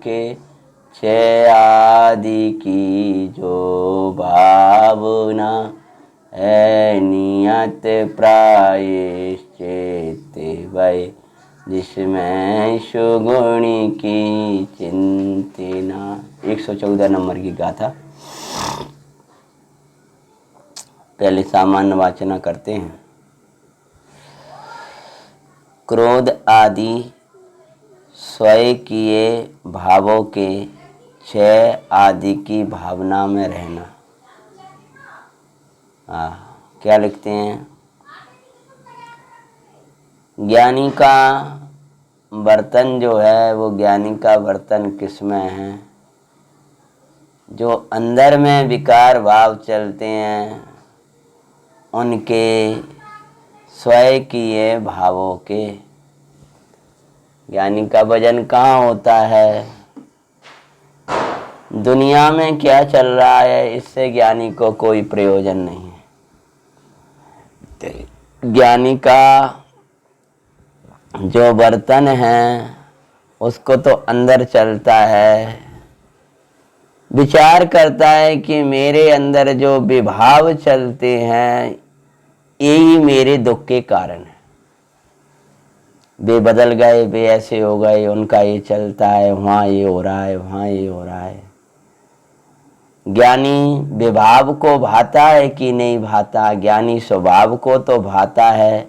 के छह आदि की जो भावना है, नियत प्रायश्चित वै जिसमें सुगुणी की चिंतना। 114 नंबर की गाथा। पहले सामान्य वाचना करते हैं। क्रोध आदि स्वयं किए भावों के छह आदि की भावना में रहना। क्या लिखते हैं? ज्ञानी का बर्तन जो है वो ज्ञानी का बर्तन किसमें है? जो अंदर में विकार भाव चलते हैं उनके स्वयं किए भावों के। ज्ञानी का भजन कहाँ होता है? दुनिया में क्या चल रहा है इससे ज्ञानी को कोई प्रयोजन नहीं है। ज्ञानी का जो बर्तन है उसको तो अंदर चलता है, विचार करता है कि मेरे अंदर जो विभाव चलते हैं यही मेरे दुख के कारण है। वे बदल गए, वे ऐसे हो गए, उनका ये चलता है, वहाँ ये हो रहा है, वहाँ ये हो रहा है। ज्ञानी विभाव को भाता है कि नहीं भाता? ज्ञानी स्वभाव को तो भाता है,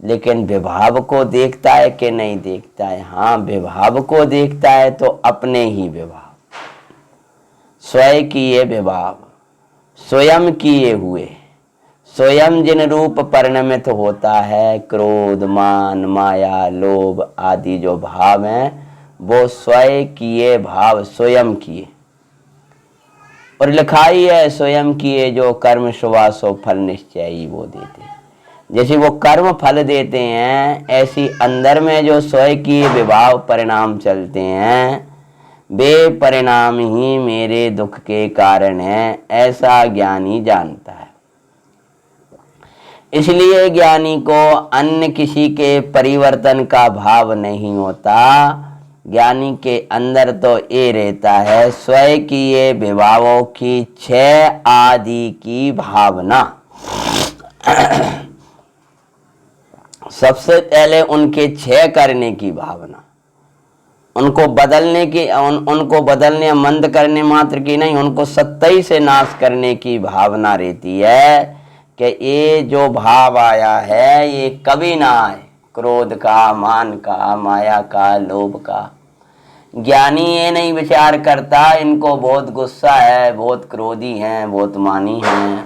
लेकिन विभाव को देखता है कि नहीं देखता है? हाँ, विभाव को देखता है तो अपने ही विभाव, स्वयं किए विभाव, स्वयं किए हुए, स्वयं जिन रूप परिणमित होता है, क्रोध, मान, माया, लोभ आदि जो भाव हैं वो स्वयं किए भाव, स्वयं किए। और लिखा ही है स्वयं किए जो कर्म सुवासो फल निश्चयी वो देते। जैसे वो कर्म फल देते हैं ऐसी अंदर में जो स्वयं किए विभाव परिणाम चलते हैं वे परिणाम ही मेरे दुख के कारण है, ऐसा ज्ञानी जानता है। इसलिए ज्ञानी को अन्य किसी के परिवर्तन का भाव नहीं होता। ज्ञानी के अंदर तो ये रहता है स्वयं की ये विभावों की छह आदि की भावना। सबसे पहले उनके छह करने की भावना, उनको बदलने की, उनको बदलने मंद करने मात्र की नहीं, उनको सत्य से नाश करने की भावना रहती है कि ये जो भाव आया है ये कभी ना आए। क्रोध का, मान का, माया का, लोभ का। ज्ञानी ये नहीं विचार करता इनको बहुत गुस्सा है, बहुत क्रोधी हैं, बहुत मानी हैं।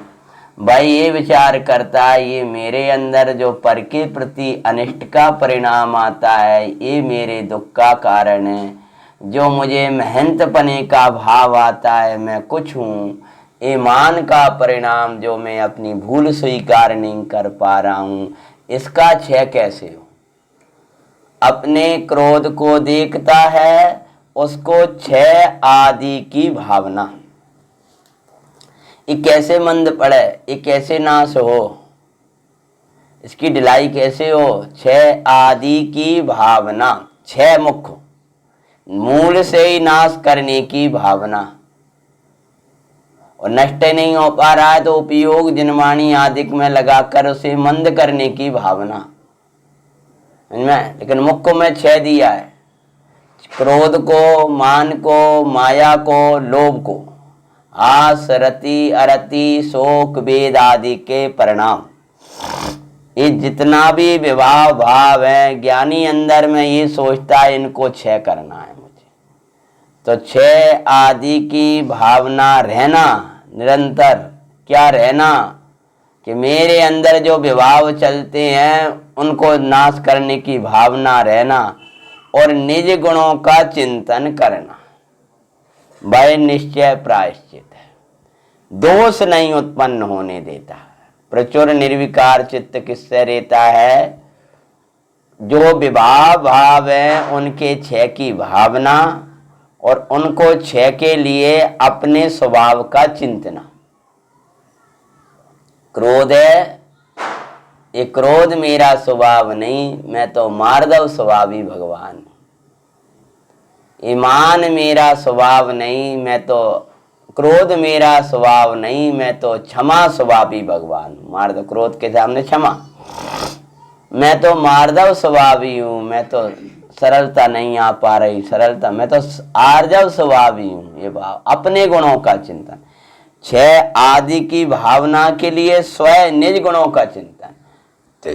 भाई ये विचार करता है ये मेरे अंदर जो पर के प्रति अनिष्ट का परिणाम आता है ये मेरे दुख का कारण है। जो मुझे मेहनतपने का भाव आता है, मैं कुछ हूँ, ईमान का परिणाम जो मैं अपनी भूल स्वीकार नहीं कर पा रहा हूँ, इसका क्षय कैसे हो? अपने क्रोध को देखता है, उसको छह आदि की भावना। ये कैसे मंद पड़े, ये कैसे नाश हो, इसकी ढिलाई कैसे हो? छह आदि की भावना, छह मुख, मूल से ही नाश करने की भावना। और नष्ट नहीं हो पा रहा है तो उपयोग जिनवाणी आदि में लगाकर उसे मंद करने की भावना। लेकिन मुख को मैं छह दिया है, क्रोध को, मान को, माया को, लोभ को, आस, रति, अरति, शोक, वेद आदि के परिणाम। ये जितना भी विभाव भाव है ज्ञानी अंदर में ये सोचता है इनको क्षय करना है मुझे। तो छह आदि की भावना रहना निरंतर, क्या रहना कि मेरे अंदर जो विभाव चलते हैं उनको नाश करने की भावना रहना और निज गुणों का चिंतन करना। भय निश्चय प्रायश्चित है, दोष नहीं उत्पन्न होने देता। प्रचुर निर्विकार चित्त किससे रहता है? जो विभाव भाव है उनके क्षय की भावना और उनको क्षय के लिए अपने स्वभाव का चिंतना। क्रोध है, ये क्रोध मेरा स्वभाव नहीं, मैं तो मार्दव स्वभावी भगवान। ईमान मेरा स्वभाव नहीं, मैं तो क्रोध मेरा स्वभाव नहीं, मैं तो क्षमा स्वभावी भगवान। मार दो क्रोध के सामने क्षमा। मैं तो मार्दव स्वभावी हूँ, मैं तो सरलता नहीं आ पा रही सरलता, मैं तो आर्जव स्वभावी हूँ। ये भाव अपने गुणों का चिंतन। छह आदि की भावना के लिए स्वयं निज गुणों का चिंतन। तो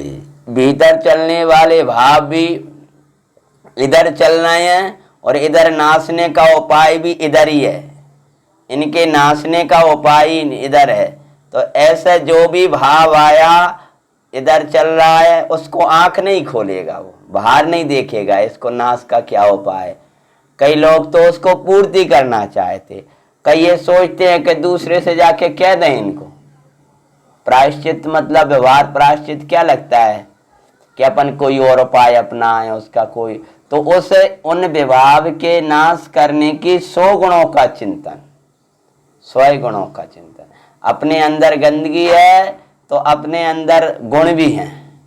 भीतर चलने वाले भाव भी इधर चल रहे हैं और इधर नाशने का उपाय भी इधर ही है, इनके नाशने का उपाय इधर है। तो ऐसे जो भी भाव आया इधर चल रहा है, उसको आंख नहीं खोलेगा, वो बाहर नहीं देखेगा इसको नाश का क्या उपाय। कई लोग तो उसको पूर्ति करना चाहते, कई ये सोचते हैं कि दूसरे से जाके कह दें इनको। प्रायश्चित मतलब व्यवहार प्रायश्चित क्या लगता है कि अपन कोई और उपाय अपनाएं उसका कोई, तो उस उन विभाव के नाश करने की 100 गुणों का चिंतन, 100 गुणों का चिंतन। अपने अंदर गंदगी है तो अपने अंदर गुण भी हैं,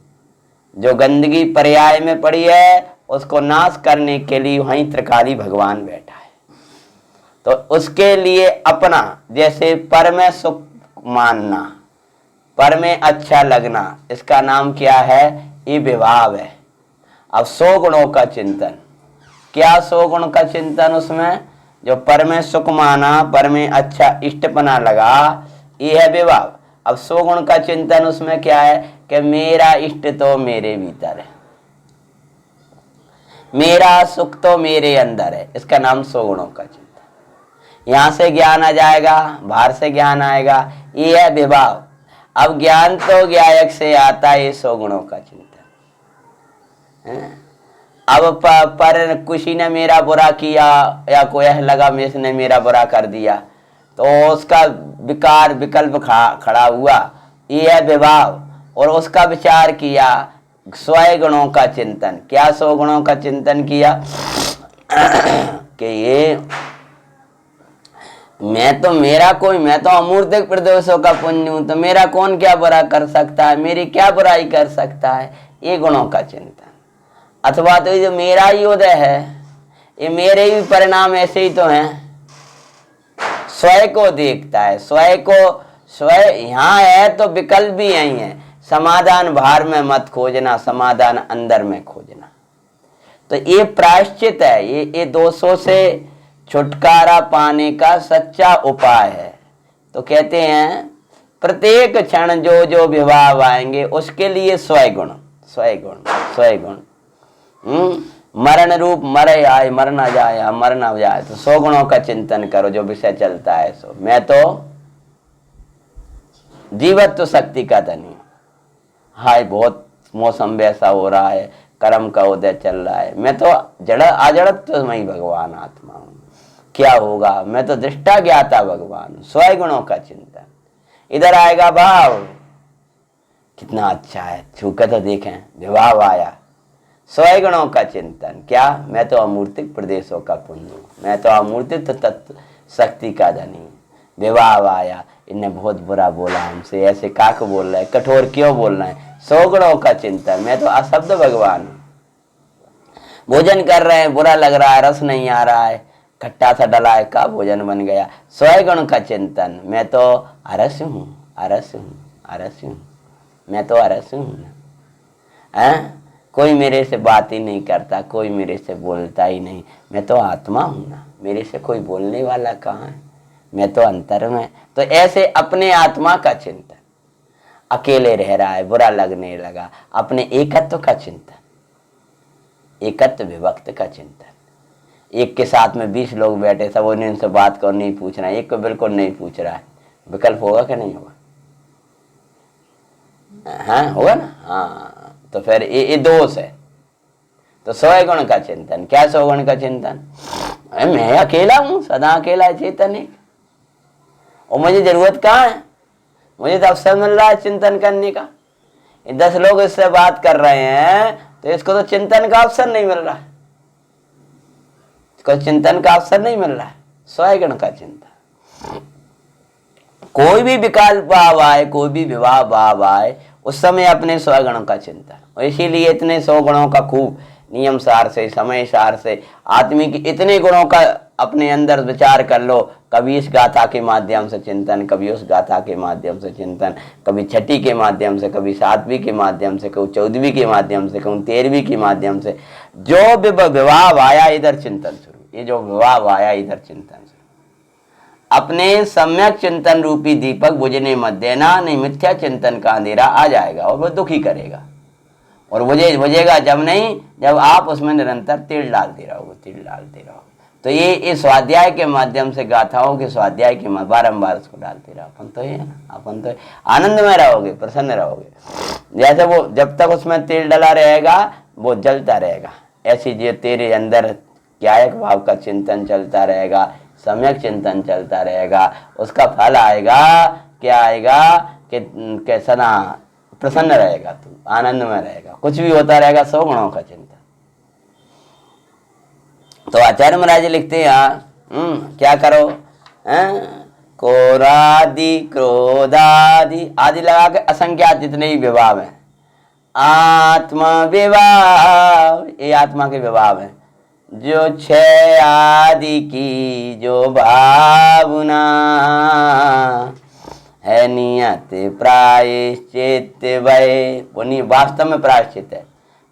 जो गंदगी पर्याय में पड़ी है उसको नाश करने के लिए वहीं त्रिकाली भगवान बैठा है। तो उसके लिए अपना जैसे पर में सुख मानना, पर में अच्छा लगना, इसका नाम क्या है? ये विभाव है। अब 100 गुणों का चिंतन, क्या 100 गुण का चिंतन? उसमें जो पर में सुख माना, पर में अच्छा इष्टपना लगा, ये है विभाव। अब 100 गुण का चिंतन उसमें क्या है कि मेरा इष्ट तो मेरे भीतर है, मेरा सुख तो मेरे अंदर है, इसका नाम 100 गुणों का चिंतन। यहां से ज्ञान आ जाएगा, बाहर से ज्ञान आएगा, ये है विभाव। अब ज्ञान तो ज्ञायक से आता है, ये 100 गुणों का चिंतन। अब पर किसी ने मेरा बुरा किया या कोई लगा इसने मेरा बुरा कर दिया, तो उसका विकार विकल्प खड़ा हुआ, ये है विभाव। और उसका विचार किया, 100 गुणों का चिंतन। क्या 100 गुणों का चिंतन किया कि ये मैं तो अमूर्तिक प्रदोषों का पुण्य हूं, तो मेरा कौन क्या बुरा कर सकता है, मेरी क्या बुराई कर सकता है, ये गुणों का चिंतन। अथवा तो ये जो मेरा ही उदय है, ये मेरे ही परिणाम ऐसे ही तो हैं, स्वयं को देखता है, स्वयं यहाँ है तो विकल्प भी यही है। समाधान बाहर में मत खोजना, समाधान अंदर में खोजना। तो ये प्रायश्चित है, ये दोषों से छुटकारा पाने का सच्चा उपाय है। तो कहते हैं प्रत्येक क्षण जो जो विभाव आएंगे उसके लिए 100 गुण, 100 गुण, 100 गुण। मरण रूप मरे आए, मर ना जाए, मर ना जाए। तो 100 गुणों का चिंतन करो जो विषय चलता है सो। मैं तो जीवत्व शक्ति का धनी, हाय बहुत मौसम वैसा हो रहा है, कर्म का उदय चल रहा है, मैं तो अजड़त्व में ही भगवान आत्मा हूं, क्या होगा, मैं तो दृष्टा ज्ञाता भगवान। 100 गुणों का चिंतन। इधर आएगा भाव, कितना अच्छा है, छूकर तो देखें, विभाव आया, 100 गुणों का चिंतन। क्या? मैं तो अमूर्तिक प्रदेशों का पुण्य हूं, मैं तो अमूर्तिक तत्व शक्ति का धनी। विभाव आया, इनने बहुत बुरा बोला हमसे, ऐसे काक बोल रहा है, कठोर क्यों बोल रहे हैं, 100 गुणों का चिंतन। मैं तो अशब्द भगवान हूं। भोजन कर रहे हैं, बुरा लग रहा है, रस नहीं आ रहा है, खट्टा सा डला है, का भोजन बन गया, 100 गुण का चिंतन। मैं तो अरस्य हूं, अरस्य हूं, अरस्य हूं, मैं तो अरस्य हूं। कोई मेरे से बात ही नहीं करता, कोई मेरे से बोलता ही नहीं, मैं तो आत्मा हूं ना, मेरे से कोई बोलने वाला कहाँ है, मैं तो अंतर में। तो ऐसे अपने आत्मा का चिंतन, अकेले रह रहा है, बुरा लगने लगा, अपने एकत्व का चिंतन, एकत्व विभक्त का चिंतन। एक के साथ में 20 लोग बैठे, सब उन्हें उनसे बात कर नहीं पूछ रहा है, एक को बिल्कुल नहीं पूछ रहा है, विकल्प होगा कि नहीं होगा? हाँ होगा ना। हाँ, तो फिर ये दोष है। तो 100 गुण का चिंतन। क्या 100 गुण का चिंतन? मैं अकेला हूं, सदा अकेला चेतन है, और मुझे जरूरत कहाँ है, मुझे तो अवसर मिल रहा है चिंतन करने का। 10 लोग इससे बात कर रहे हैं तो इसको तो चिंतन का अवसर नहीं मिल रहा है, इसको चिंतन का अवसर नहीं मिल रहा है। 100 गुण का चिंतन। कोई भी विकल्प भाव आए, कोई भी विवाह भाव आए, उस समय अपने 100 गुणों का चिंतन। और इसीलिए इतने 100 गुणों का खूब नियम सार से, समय सार से, आत्मिक इतने गुणों का अपने अंदर विचार कर लो। कभी इस गाथा के माध्यम से चिंतन, कभी उस गाथा के माध्यम से चिंतन, कभी छठी के माध्यम से, कभी सातवीं के माध्यम से, कभी 14वीं के माध्यम से, कभी 13वीं के माध्यम से। जो विवाह आया इधर चिंतन शुरू, ये जो विवाह आया इधर चिंतन शुरू। अपने सम्यक चिंतन रूपी दीपक बुझने मत देना, नहीं मिथ्या चिंतन का अंधेरा आ जाएगा और वो दुखी करेगा। और बुझेगा जब नहीं, जब आप उसमें निरंतर तिल डालते रहोगे, तिल डालते रहोगे। तो ये इस स्वाध्याय के माध्यम से, गाथाओं के स्वाध्याय के बारंबार उसको डालते रहो। अपन तो ये ना, अपन तो आनंद में रहोगे, प्रसन्न रहोगे। जैसे वो जब तक उसमें तिल डला रहेगा वो जलता रहेगा, ऐसी जो तेरे अंदर ज्ञायक भाव का चिंतन चलता रहेगा, सम्यक चिंतन चलता रहेगा, उसका फल आएगा। क्या आएगा कि सदा प्रसन्न रहेगा, तू आनंद में रहेगा, कुछ भी होता रहेगा 100 गुणों का चिंतन। तो आचार्य महाराज लिखते हैं क्या करो, कोरादि क्रोधादि आदि लगा के असंख्यात जितने भी विभाव हैं, आत्मा विभाव, ये आत्मा के विभाव है। जो 6 आदि की जो भावना है, नियत प्रायश्चित वै, वो नहीं वास्तव में प्रायश्चित है,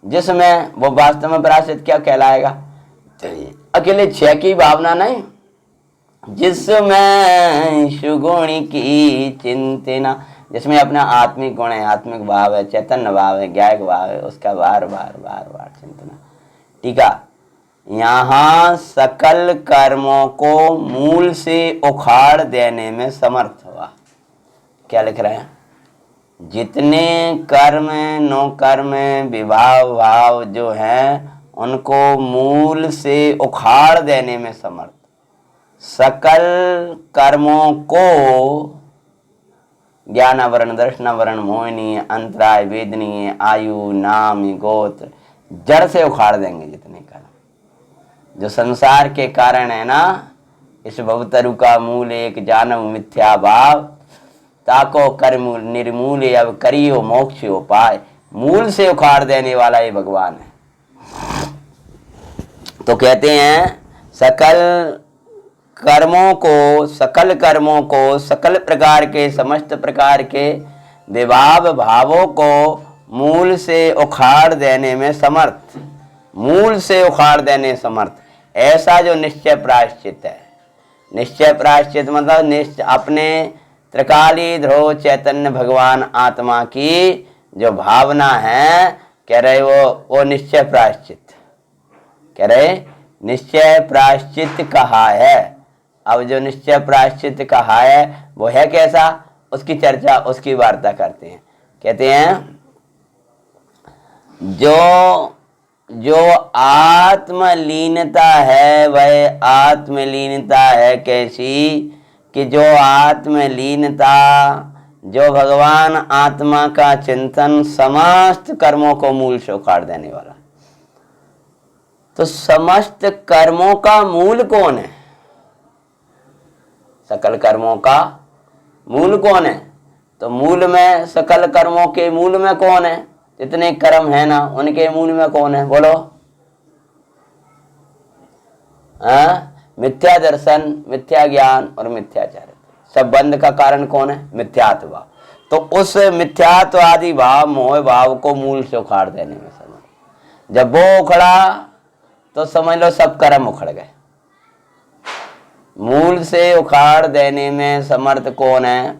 जिसमें वो वास्तव में प्रायश्चित क्या कहलाएगा, अकेले 6 की भावना नहीं, जिसमें सुगुण की चिंतना, जिसमें अपना आत्मिक गुण है, आत्मिक भाव है, चैतन्य भाव है, ज्ञायक भाव है, उसका बार बार चिंतना। टीका, यहाँ सकल कर्मों को मूल से उखाड़ देने में समर्थ हुआ। क्या लिख रहे हैं, जितने कर्म नो कर्म विभाव भाव जो हैं उनको मूल से उखाड़ देने में समर्थ। सकल कर्मों को ज्ञान वर्ण, दर्शन वर्ण, मोहिनी, अंतराय, वेदनीय, आयु, नाम, गोत्र, जड़ से उखाड़ देंगे जितने कर्म जो संसार के कारण है ना। इस भवतरु का मूल एक जानव मिथ्या भाव, ताको कर्म निर्मूल अब करियो मोक्ष उपाय। मूल से उखाड़ देने वाला ये भगवान है। तो कहते हैं सकल कर्मों को, सकल प्रकार के, समस्त प्रकार के विभाव भावों को मूल से उखाड़ देने में समर्थ, मूल से उखाड़ देने समर्थ, ऐसा जो निश्चय प्रायश्चित है। निश्चय प्रायश्चित मतलब अपने त्रिकाली ध्रुव चैतन्य भगवान आत्मा की जो भावना है, कह रहे वो निश्चय प्रायश्चित, कह रहे निश्चय प्रायश्चित कहा है। अब जो निश्चय प्रायश्चित कहा है वो है कैसा, उसकी चर्चा, उसकी वार्ता करते हैं। कहते हैं जो आत्मलीनता है वह आत्मलीनता है कैसी, कि जो आत्मलीनता, जो भगवान आत्मा का चिंतन समस्त कर्मों को मूल से उखाड़ देने वाला। तो समस्त कर्मों का मूल कौन है, सकल कर्मों का मूल कौन है, तो मूल में, सकल कर्मों के मूल में कौन है, जितने कर्म है ना उनके मूल में कौन है, बोलो। मिथ्या दर्शन, मिथ्या ज्ञान और मिथ्याचार, सब बंध का कारण कौन है, मिथ्यात्व भाव। तो उस मिथ्यात्व आदि भाव, मोह भाव को मूल से उखाड़ देने में समझ। जब वो उखड़ा तो समझ लो सब कर्म उखड़ गए। मूल से उखाड़ देने में समर्थ कौन है,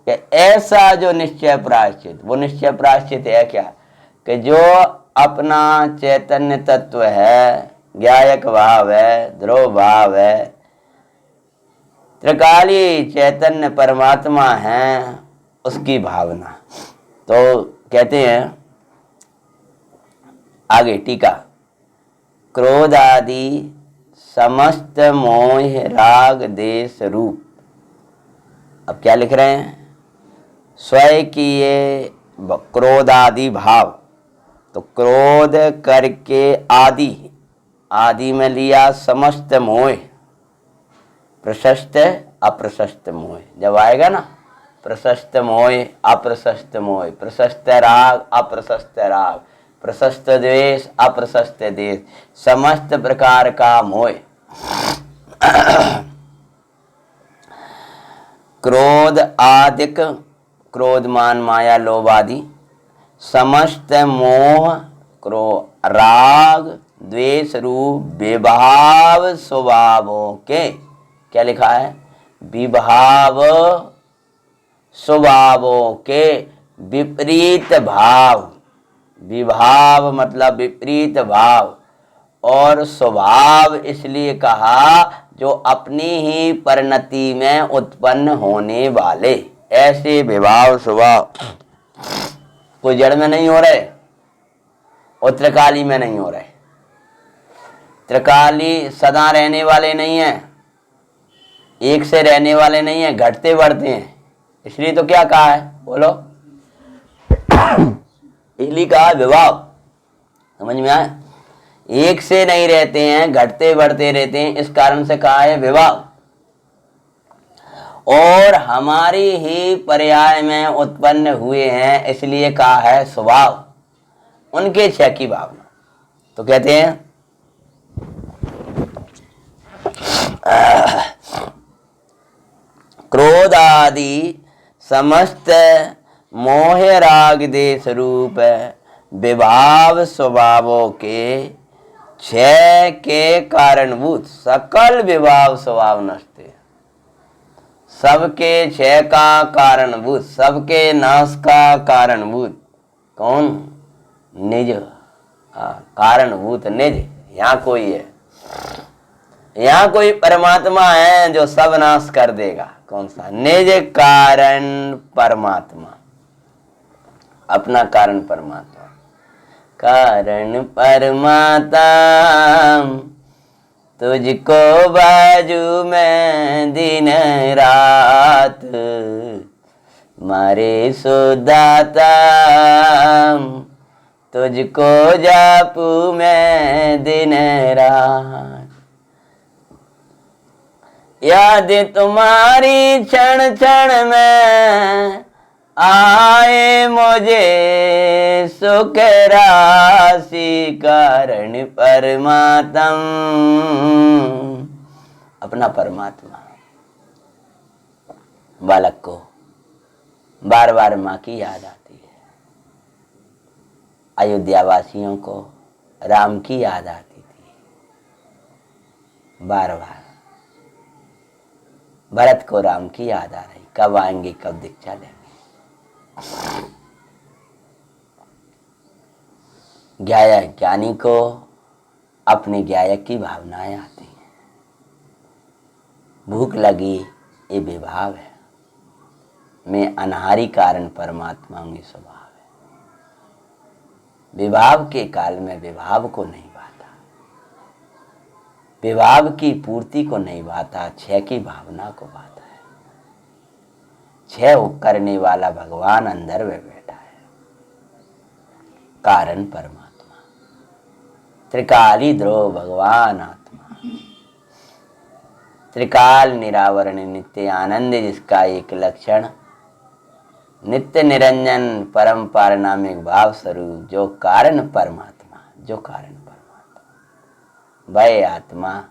कि ऐसा जो निश्चय प्रायश्चित, वो निश्चय प्रायश्चित है क्या, कि जो अपना चैतन्य तत्व है, ज्ञायक भाव है, ध्रुव भाव है, त्रिकाली चैतन्य परमात्मा है, उसकी भावना। तो कहते हैं आगे टीका, क्रोध आदि समस्त मोह राग देश रूप। अब क्या लिख रहे हैं, स्वयं की ये क्रोध आदि भाव। तो क्रोध करके आदि में लिया समस्त मोह, प्रशस्त अप्रशस्त मोह जब आएगा ना, प्रशस्त मोह अप्रशस्त मोह, प्रशस्त राग अप्रशस्त राग, प्रशस्त द्वेष, अप्रशस्त देश, समस्त प्रकार का मोह, क्रोध आदिक, क्रोध मान माया लोभ आदि, समस्त मोह, राग द्वेष रूप विभाव स्वभावों के, क्या लिखा है, विभाव स्वभावों के विपरीत भाव, विभाव मतलब विपरीत भाव, और स्वभाव इसलिए कहा जो अपनी ही परिणति में उत्पन्न होने वाले, ऐसे विभाव स्वभाव कोई जड़ में नहीं हो रहे और त्रिकाली में नहीं हो रहे। त्रिकाली सदा रहने वाले नहीं है, एक से रहने वाले नहीं है, घटते बढ़ते हैं। इसलिए तो क्या कहा है, बोलो, इसलिए कहा विभाव, समझ में आया, एक से नहीं रहते हैं, घटते बढ़ते रहते हैं, इस कारण से कहा है विभाव। और हमारी ही पर्याय में उत्पन्न हुए हैं, इसलिए कहा है स्वभाव, उनके क्षय की भावना। तो कहते हैं क्रोध आदि समस्त मोह राग देश रूप विभाव स्वभावों के क्षय के कारणभूत सकल विभाव स्वभाव नष्ट, सबके क्षय का कारणभूत, सबके नाश का कारणभूत कौन, निज, कारणभूत निज। यहाँ कोई है, यहाँ कोई परमात्मा है जो सब नाश कर देगा। कौन सा, निज कारण परमात्मा, अपना कारण परमात्मा। कारण परमात्मा तुझको बाजू में दिन रात, मारे सुदाता तुझको जापू में दिन रात। याद तुम्हारी क्षण क्षण में आए मुझे सुख राशि, कारण परमात्मा, अपना परमात्मा। बालक को बार बार माँ की याद आती है, अयोध्या वासियों को राम की याद आती थी बार बार, भरत को राम की याद आ रही, कब आएंगे, कब दीक्षा लेंगे। ज्ञानी को अपने ज्ञायक की भावनाएं आती हैं। भूख लगी, ये विभाव है, मैं अनहारी कारण परमात्मा में स्वभाव है। विभाव के काल में विभाव को नहीं भाता, विभाव की पूर्ति को नहीं भाता, क्षय की भावना को भाता है। क्षय करने वाला भगवान अंदर में बैठा है, कारण परमात्मा, त्रिकाली ध्रुव भगवान आत्मा, त्रिकाल निरावरण नित्य आनंद, जिसका एक लक्षण नित्य निरंजन परम पारनामिक भाव स्वरूप, जो कारण परमात्मा, जो कारण परमात्मा, वह आत्मा,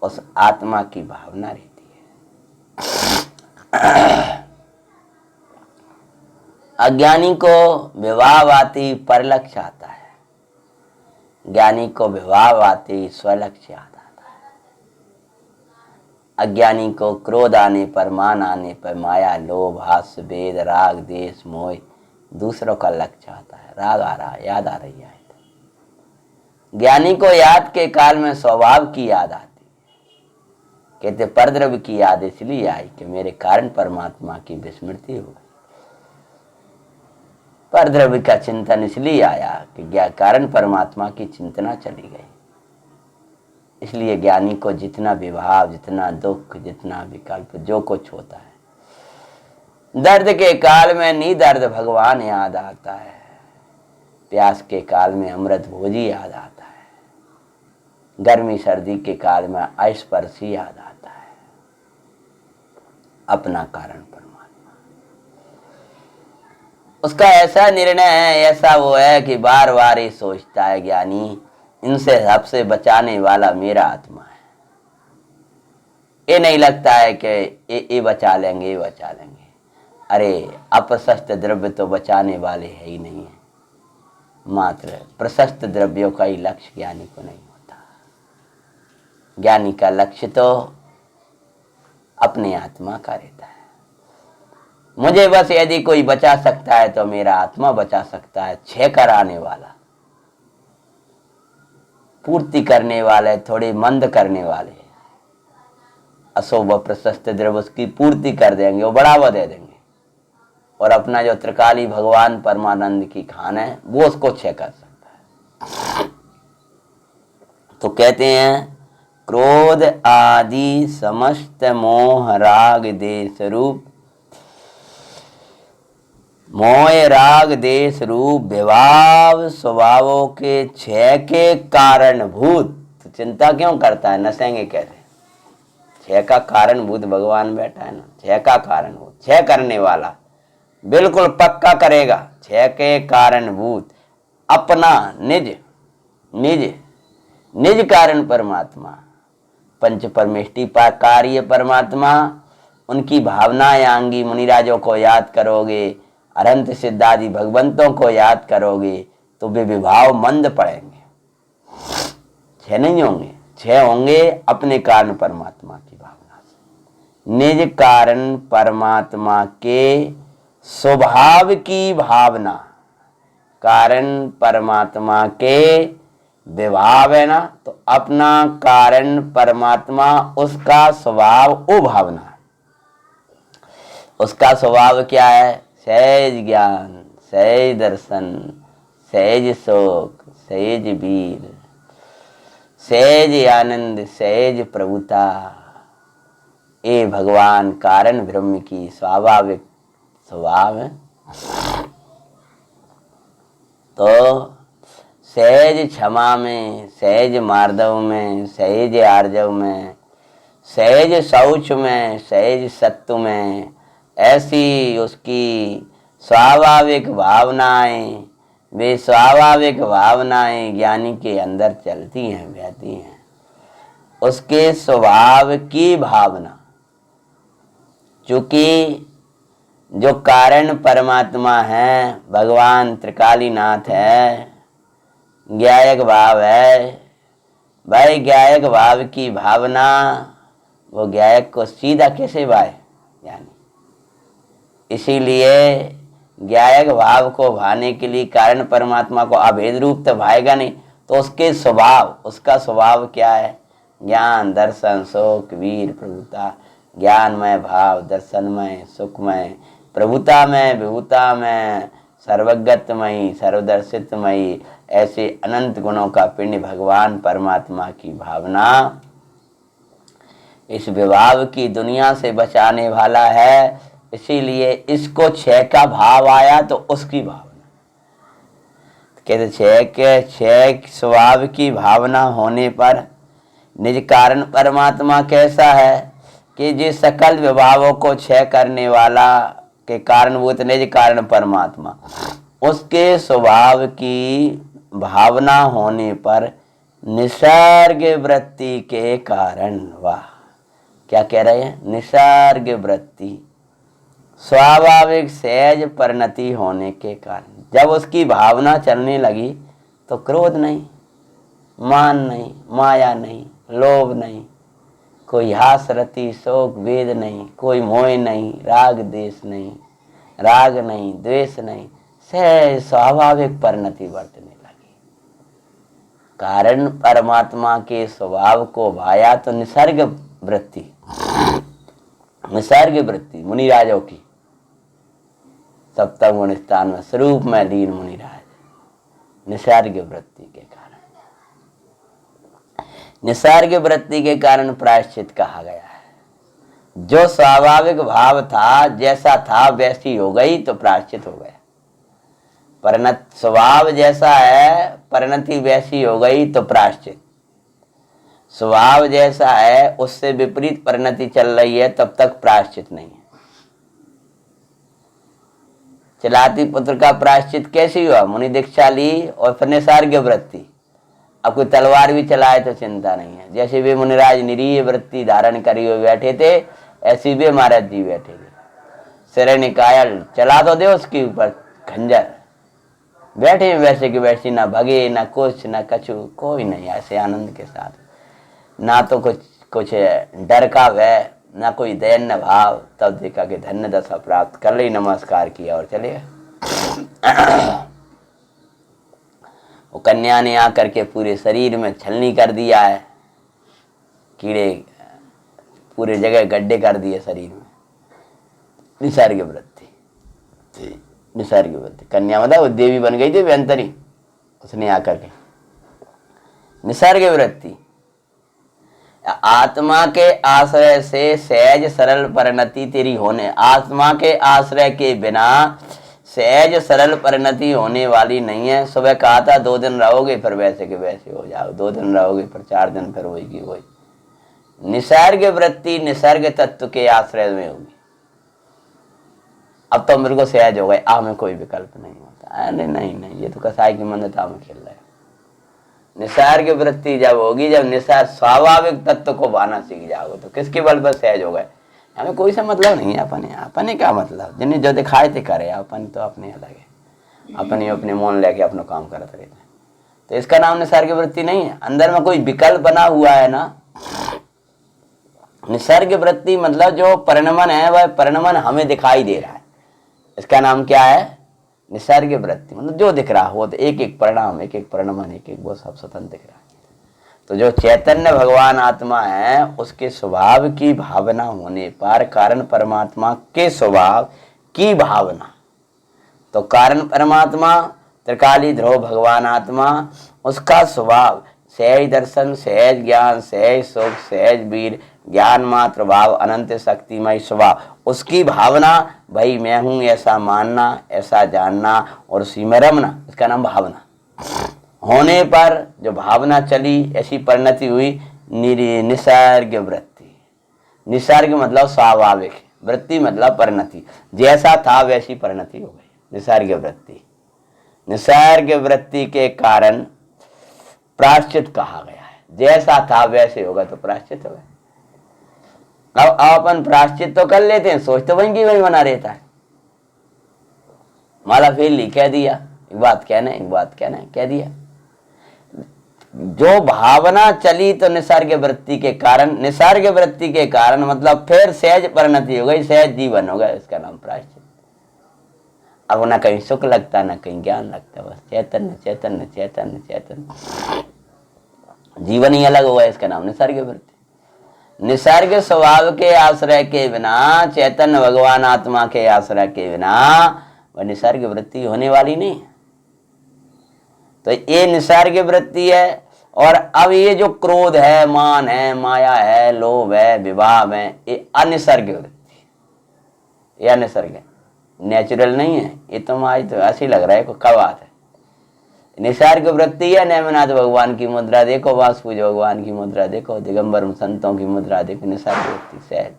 उस आत्मा की भावना रहती है। अज्ञानी को विभाव आती परलक्ष्य आता है, ज्ञानी को विभाव आती स्वलक्ष्य आता है। अज्ञानी को क्रोध आने पर, मान आने पर, माया लोभ हास्य भेद राग देश मोह, दूसरों का लक्ष्य आता है। राग आ रहा, याद आ रही है। ज्ञानी को याद के काल में स्वभाव की याद आती है। कहते परद्रव्य की याद इसलिए आई कि मेरे कारण परमात्मा की विस्मृति हो गई। परद्रव्य का चिंतन इसलिए आया कि कारण परमात्मा की चिंतना चली गई। इसलिए ज्ञानी को जितना विभाव, जितना दुख, जितना विकल्प, जो कुछ होता है, दर्द के काल में निदर्द भगवान याद आता है, प्यास के काल में अमृत भोजी याद आता है, गर्मी सर्दी के काल में अस्पर्शी याद आता है, अपना कारण परमात्मा। उसका ऐसा निर्णय है, ऐसा वो है कि बार बार ही सोचता है ज्ञानी, इनसे सबसे बचाने वाला मेरा आत्मा है। ये नहीं लगता है कि ये बचा लेंगे, ये बचा लेंगे। अरे अप्रशस्त द्रव्य तो बचाने वाले है ही नहीं है, मात्र प्रशस्त द्रव्यों का ही लक्ष्य ज्ञानी को नहीं होता। ज्ञानी का लक्ष्य तो अपने आत्मा का रहता है। मुझे बस यदि कोई बचा सकता है तो मेरा आत्मा बचा सकता है। क्षय कराने वाला, पूर्ति करने वाले, थोड़े मंद करने वाले, अशुभ प्रशस्त द्रव्य उसकी पूर्ति कर देंगे, वो बढ़ावा दे देंगे, और अपना जो त्रिकाली भगवान परमानंद की खान है वो उसको क्षय कर सकता है। तो कहते हैं क्रोध आदि समस्त मोह राग देश रूप, मोह राग देश रूप विभाव स्वभावों के क्षय के कारणभूत। तो चिंता क्यों करता है, नसेंगे कैसे? क्षय का कारणभूत भगवान बैठा है ना, क्षय का कारणभूत, क्षय करने वाला, बिल्कुल पक्का करेगा। क्षय के कारणभूत अपना निज निज निज कारण परमात्मा, पंच परमेष्टि कार्य परमात्मा, उनकी भावनाएं आंगी मुनिराजों को याद करोगे, अनंत सिद्धादि भगवंतों को याद करोगे तो वे विभाव मंद पड़ेंगे, क्षय नहीं होंगे। क्षय होंगे अपने कारण परमात्मा की भावना से, निज कारण परमात्मा के स्वभाव की भावना। कारण परमात्मा के विभाव है ना, तो अपना कारण परमात्मा, उसका स्वभाव वो भावना है। उसका स्वभाव क्या है? सहज ज्ञान, सहज दर्शन, सहज शोक, सहज वीर, सहज आनंद, सहज प्रभुता। ये भगवान कारण ब्रह्म की स्वाभाविक स्वभाव है। तो सहज क्षमा में, सहज मार्दव में, सहज आर्जव में, सहज शौच में, सहज सत्व में, ऐसी उसकी स्वाभाविक भावनाएं, वे स्वाभाविक भावनाएं ज्ञानी के अंदर चलती हैं, बहती हैं। उसके स्वभाव की भावना, चूंकि जो कारण परमात्मा है, भगवान त्रिकालीनाथ है, ज्ञायक भाव है भाई। ज्ञायक भाव की भावना वो ज्ञायक को सीधा कैसे भाए यानी, इसीलिए ज्ञायक भाव को भाने के लिए कारण परमात्मा को अभेद रूप तो भाएगा नहीं, तो उसके स्वभाव, उसका स्वभाव क्या है? ज्ञान, दर्शन, शोक, वीर, प्रभुता। ज्ञानमय भाव, दर्शनमय, सुखमय, प्रभुता में, विभुता में, सर्वगतमयी, सर्वदर्शितमयी, ऐसे अनंत गुणों का पिंड भगवान परमात्मा की भावना इस विभाव की दुनिया से बचाने वाला है। इसीलिए इसको क्षय का भाव आया तो उसकी भावना कहते, क्षय के क्षय स्वभाव की भावना होने पर निज कारण परमात्मा कैसा है कि जिस सकल विभावों को क्षय करने वाला के कारणभूत निज कारण परमात्मा, उसके स्वभाव की भावना होने पर निसर्ग वृत्ति के कारण, वाह क्या कह रहे हैं? निसर्ग वृत्ति, स्वाभाविक सहज परिणति होने के कारण जब उसकी भावना चलने लगी तो क्रोध नहीं, मान नहीं, माया नहीं, लोभ नहीं, कोई हासरति, शोक, वेद नहीं, कोई मोह नहीं, राग देश नहीं, राग नहीं, द्वेष नहीं, सहज स्वाभाविक परिणति बरतने लगी। कारण परमात्मा के स्वभाव को भाया तो निसर्ग वृत्ति, निसर्ग वृत्ति मुनिराजों की सप्तम गुण स्थान में स्वरूप में लीन मुनिराज, निसर्ग वृत्ति के कारण, निसर्ग वृत्ति के कारण प्रायश्चित कहा गया है। जो स्वाभाविक भाव था, जैसा था वैसी हो गई तो प्रायश्चित हो गया। परिणत स्वभाव जैसा है, परिणति वैसी हो गई तो प्रायश्चित। स्वभाव जैसा है उससे विपरीत परिणति चल रही है तब तक प्रायश्चित नहीं है। चलाती पुत्र का प्रायश्चित कैसे हुआ? मुनि दीक्षा ली और फिर निसर्ग वृत्ति। अब कोई तलवार भी चलाए तो चिंता नहीं है। जैसे वे मुनिराज निरीह वृत्ति धारण करी हुए बैठे थे, ऐसे वे महाराज जी बैठे थे। सिर निकायल चला तो दे उसके ऊपर खंजर, बैठे वैसे कि वैसे, ना भगे ना कुछ ना कछु, कोई नहीं, ऐसे आनंद के साथ। ना तो कुछ डर का भय, ना कोई दैन्य भाव। तब देखा कि धन्य दशा प्राप्त कर ली, नमस्कार किया और चले गए। वो कन्या ने आकर के पूरे शरीर में छलनी कर दिया है, कीड़े पूरे जगह गड्ढे कर दिए शरीर में। निसर्ग वृत्ति, निसर्ग वृत्ति। कन्या मतलब वो देवी बन गई थी व्यंतरी, उसने आकर के निसर्ग वृत्ति। आत्मा के आश्रय से सहज सरल परिणति तेरी होने, आत्मा के आश्रय के बिना सहज सरल परिणति होने वाली नहीं है। सुबह कहा था 2 दिन रहोगे फिर वैसे के वैसे हो जाओ, 2 दिन रहोगे फिर 4 दिन फिर वही की वही। निसर्ग वृत्ति निसर्ग तत्व के आश्रय में होगी। अब तो मेरे को सहज हो गए, में कोई विकल्प नहीं होता। अरे नहीं, ये तो कसाई की मंदता में खेल रहे हो। निसर्ग वृत्ति जब होगी, जब निसर्ग स्वाभाविक तत्व को पाना सीख जाओगे, तो किसके बल पर सहज हो गए। हमें कोई सा मतलब नहीं है अपने क्या मतलब, जिन्हें जो दिखाए थे करे, अपन तो अपने अलग है, अपने मौन लेके अपना काम करते रहते हैं। तो इसका नाम निसर्ग वृत्ति नहीं है। अंदर में कोई विकल्प बना हुआ है ना। निसर्ग वृत्ति मतलब जो परिणमन है, वह परिणमन हमें दिखाई दे रहा है, इसका नाम क्या है? निसर्ग वृत्ति। मतलब जो दिख रहा हो, तो एक एक परिणाम, एक एक परिणमन, एक एक वो सब स्वतंत्र दिख रहा है। तो जो चैतन्य भगवान आत्मा है, उसके स्वभाव की भावना होने पर कारण परमात्मा के स्वभाव की भावना, तो कारण परमात्मा त्रिकाली ध्रुव भगवान आत्मा, उसका स्वभाव सहज दर्शन, सहज ज्ञान, सहज सुख, सहज वीर, ज्ञान मात्र भाव, अनंत शक्तिमय स्वभाव, उसकी भावना, भाई मैं हूं ऐसा मानना, ऐसा जानना और उसी में रमना, इसका नाम भावना। होने पर जो भावना चली, ऐसी परिणति हुई निसर्ग वृत्ति। निसर्ग मतलब स्वाभाविक, वृत्ति मतलब परिणति, जैसा था वैसी परिणति हो गई, निसर्ग वृत्ति। निसर्ग वृत्ति के कारण प्रायश्चित कहा गया है। जैसा था वैसे होगा तो प्रायश्चित होगा। अब अपन प्रायश्चित तो कर लेते हैं, सोच तो वहीं की वहीं बना रहता है। माला फेर ली, कह दिया, एक बात कहना है, एक बात कहना है, कह दिया। जो भावना चली तो निसर्ग वृत्ति के कारण, निसर्ग वृत्ति के कारण मतलब फिर सहज परिणति हो गई, सहज जीवन हो गया, इसका नाम प्रायश्चित। अब ना कहीं सुख लगता, ना कहीं ज्ञान लगता, बस चैतन्य चैतन्य चैतन्य चैतन्य, जीवन ही अलग हुआ, इसका नाम निसर्ग वृत्ति। निसर्ग स्वभाव के आश्रय के बिना, चैतन्य भगवान आत्मा के आश्रय के बिना वह निसर्ग वृत्ति होने वाली नहीं। तो ये निसर्ग वृत्ति है। और अब ये जो क्रोध है, मान है, माया है, लोभ है, विभाव है, ये अनिसर्ग वृत्ति, ये अनिसर्ग है, नेचुरल नहीं है। ये तो आज तो ऐसे लग रहा है कब बात है। निसर्ग वृत्ति है। नेमिनाथ भगवान की मुद्रा देखो, वासुपूज भगवान की मुद्रा देखो, दिगंबर संतों की मुद्रा देखो, निसर्ग वृत्ति सहज।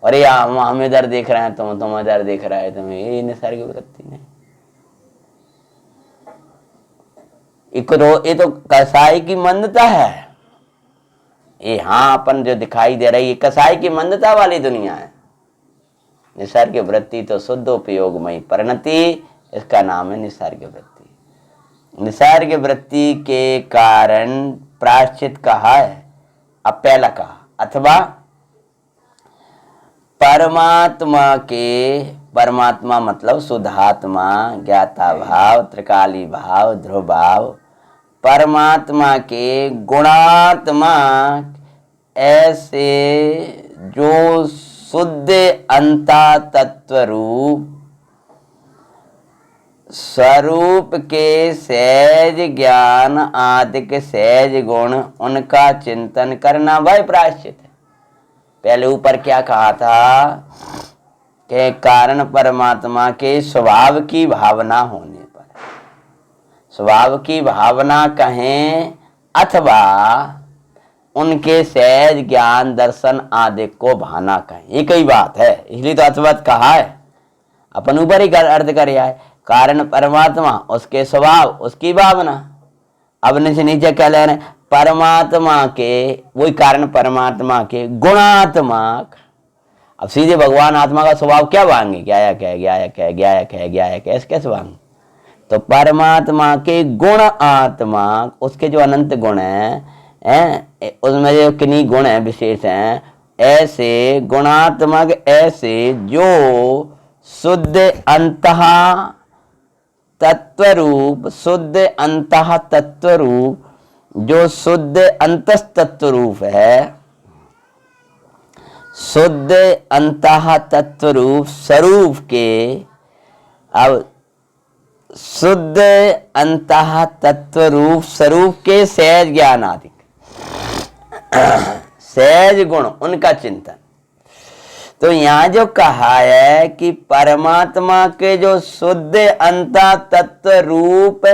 और ये हम इधर देख रहे हैं, तुम इधर देख रहे हैं, तुम्हें ये निसर्ग वृत्ति नहीं। ये तो कसाई की मंदता है। ये हाँ अपन जो दिखाई दे रही है कसाई की मंदता वाली दुनिया है। निसर्ग वृत्ति तो शुद्ध उपयोगमयी परिणति, इसका नाम है निसर्ग वृत्ति। निसर्ग वृत्ति के कारण प्रायश्चित कहा है, अब पहला कहा, अथवा परमात्मा मतलब शुद्धात्मा, ज्ञाता भाव, त्रिकाली भाव, ध्रुव भाव, परमात्मा के गुणात्मा, ऐसे जो शुद्ध अंता तत्व रूप स्वरूप के सहज ज्ञान आदि के सहज गुण, उनका चिंतन करना वह प्रायश्चित है। पहले ऊपर क्या कहा था कि कारण परमात्मा के स्वभाव की भावना होने पर, स्वभाव की भावना कहें अथवा उनके सहज ज्ञान दर्शन आदि को भाना कहें, एक ही बात है, इसलिए तो अथवा कहा है। अपन ऊपर ही अर्थ कर है, कारण परमात्मा, उसके स्वभाव, उसकी भावना। अब नीचे क्या ले रहे हैं, परमात्मा के, वही कारण परमात्मा के गुणात्मक। अब सीधे भगवान आत्मा का स्वभाव क्या मांगे, ज्ञायक है, ज्ञायक है, ज्ञायक है, ज्ञायक है, ऐसे कैसे मांगे? तो परमात्मा के गुण आत्मक, उसके जो अनंत गुण हैं, उसमें जो किन्हीं गुण हैं विशेष हैं, ऐसे गुणात्मक, ऐसे जो शुद्ध अंतः तत्व रूप, शुद्ध अंतः तत्व रूप, जो शुद्ध अंतस तत्व रूप है, शुद्ध अंतः तत्व रूप स्वरूप के, अब शुद्ध अंतः तत्व रूप स्वरूप के सहज ज्ञान आदि, सहज गुण, उनका चिंतन। तो यहां जो कहा है कि परमात्मा के जो शुद्ध अंतः तत्व रूप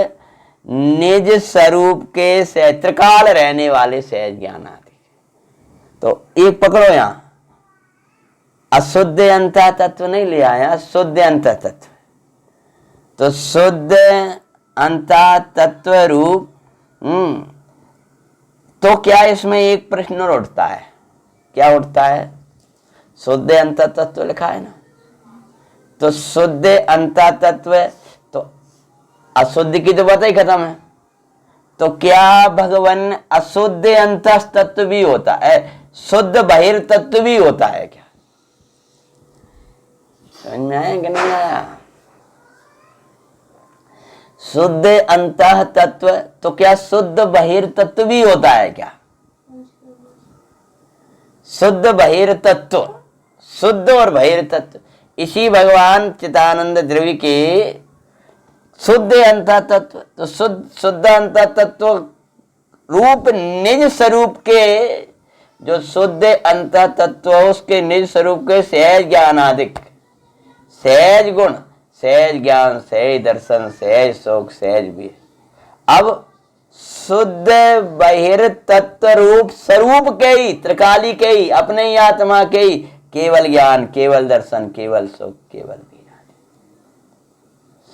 निज स्वरूप के त्रिकाल रहने वाले सहज ज्ञान आदि, तो एक पकड़ो, यहां अशुद्ध अंतः तत्व नहीं ले आया, शुद्ध अंतः तत्व। तो शुद्ध अंतः तत्व रूप, तो क्या इसमें एक प्रश्न उठता है, क्या उठता है? शुद्ध अंतः तत्व लिखा है ना, तो शुद्ध अंतः तत्व, तो अशुद्ध की तो बात ही खत्म है। तो क्या भगवान अशुद्ध अंतः तत्व भी होता है, शुद्ध बहिर् तत्व भी होता है क्या? समझ में आया कि नहीं आया? शुद्ध अंतः तत्व, तो क्या शुद्ध बहिर् तत्व भी होता है क्या? शुद्ध बहिर् तत्व, शुद्ध और बहिर् तत्व, इसी भगवान चिदानंद द्रव्य के शुद्ध अंतः तत्व। तो शुद्ध अंतः तत्व रूप निज स्वरूप के, जो शुद्ध अंतः तत्व उसके निज स्वरूप के सहज ज्ञान आदिक, सहज गुण, सहज ज्ञान, सहज दर्शन, सहज शोक, सहज भी। अब शुद्ध बहिर् तत्व रूप स्वरूप के ही, त्रिकाली के ही, अपने ही आत्मा के ही केवल ज्ञान, केवल दर्शन, केवल सुख, केवल भी।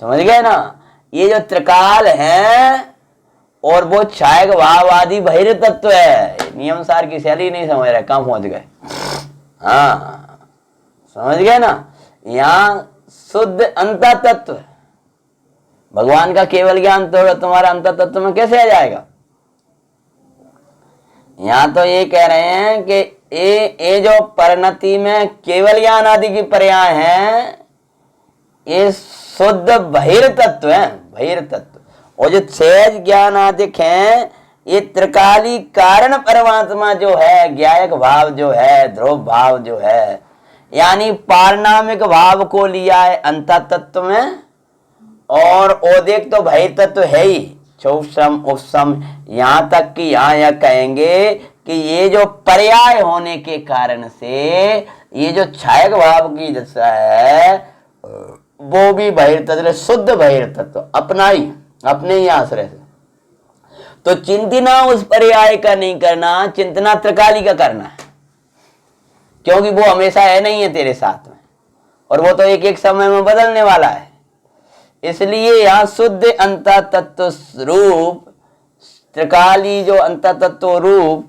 समझ गए ना? ये जो त्रिकाल है और वो छायक भाववादी बहिर् तत्व है, नियम सार की शैली नहीं समझ रहे, कहां पहुंच गए? हाँ, समझ गए ना? यहां शुद्ध अंतः तत्व, भगवान का केवल ज्ञान तो तुम्हारा अंतः तत्व में कैसे आ जाएगा? यहां तो ये कह रहे हैं कि ये जो परिणति में केवल ज्ञान आदि की पर्याय है, ये शुद्ध बहिर् तत्व है, बहिर् तत्व। और जो सहज ज्ञान आदि हैं, ये त्रिकाली कारण परमात्मा जो है, ज्ञायक भाव जो है, ध्रुव भाव जो है, यानी पारनामिक भाव को लिया है अंतः तत्व में, और ओदेक तो बहिर् तत्व है ही, चौसम उपसम, यहां तक कि यह कहेंगे कि ये जो पर्याय होने के कारण से ये जो छायक भाव की दशा है वो भी बहिर् तत्व, शुद्ध बहिर् तत्व, अपना ही, अपने ही आश्रय से। तो चिंतना उस पर्याय का नहीं करना, चिंतना त्रिकाली का करना है, क्योंकि वो हमेशा है नहीं है तेरे साथ में, और वो तो एक एक समय में बदलने वाला है। इसलिए यहां शुद्ध अंतः तत्व रूप, त्रिकाली जो अंतः तत्व रूप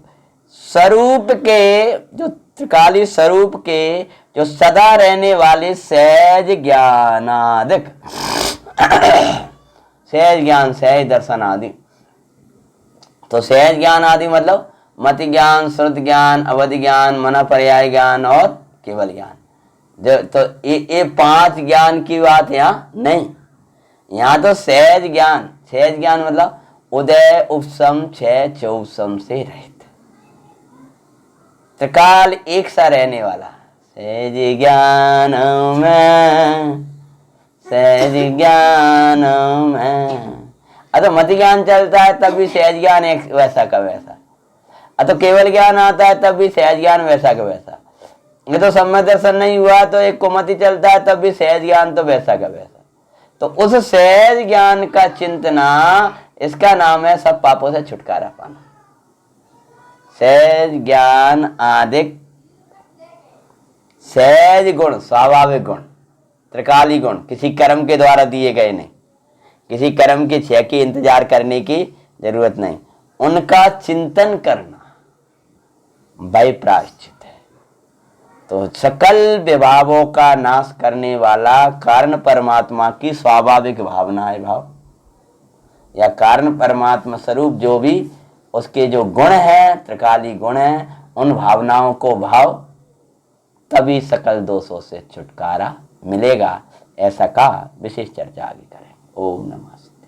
स्वरूप के, जो त्रिकाली स्वरूप के जो सदा रहने वाले सहज ज्ञानादिक, सहज ज्ञान, सहज दर्शन आदि। तो सहज ज्ञान आदि मतलब मत ज्ञान, श्रुत ज्ञान, अवधि ज्ञान, मन पर्याय ज्ञान और केवल ज्ञान। तो ये पांच ज्ञान की बात यहाँ नहीं, यहाँ तो सहज ज्ञान। सहज ज्ञान मतलब उदय उपसम छह चौसम से रहित, त्रिकाल एक सा रहने वाला। सहज ज्ञान में, सहज ज्ञान में। तो मत ज्ञान चलता है तब भी सहज ज्ञान एक वैसा का वैसा, तो केवल ज्ञान आता है तब भी सहज ज्ञान वैसा का वैसा। ये तो सम्यक दर्शन नहीं हुआ तो एक कुमति चलता है तब भी सहज ज्ञान तो वैसा का वैसा। तो उस सहज ज्ञान का चिंतना, इसका नाम है सब पापों से छुटकारा पाना। सहज ज्ञान आदिक, सहज गुण, स्वाभाविक गुण, त्रिकाली गुण किसी कर्म के द्वारा दिए गए नहीं, किसी कर्म के क्षय के इंतजार करने की जरूरत नहीं, उनका चिंतन करना वही प्रायश्चित है। तो सकल विभावों का नाश करने वाला कारण परमात्मा की स्वाभाविक भावना है भाव, या कारण परमात्मा स्वरूप जो भी उसके जो गुण है, त्रिकाली गुण है, उन भावनाओं को भाव, तभी सकल दोषों से छुटकारा मिलेगा। ऐसा का विशेष चर्चा आगे करें। ओम नमः शिवाय।